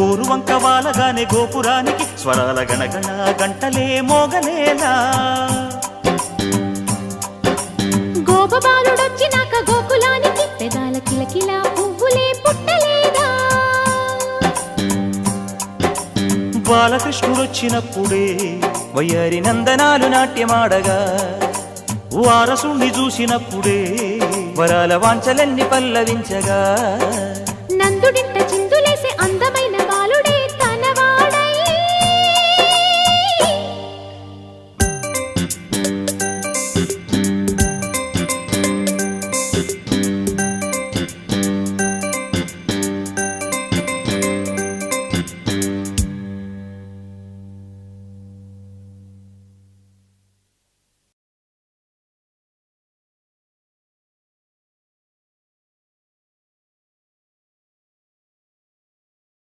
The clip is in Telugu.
గోరు వంక వాలగానే గోపురానికి స్వరాల గణగణ గంటలే మోగనేలా. గోపబాలుడొచ్చినాక గోకులానికి పెదాల కిలకిలా పువ్వులే పుట్టలేదా. బాలకృష్ణుడొచ్చినప్పుడే వయ్యారి నందనాలు నాట్యమాడగా, వారసుణ్ణి చూసినప్పుడే వరాల వాంఛలన్నీ పల్లవించగా. నందుడి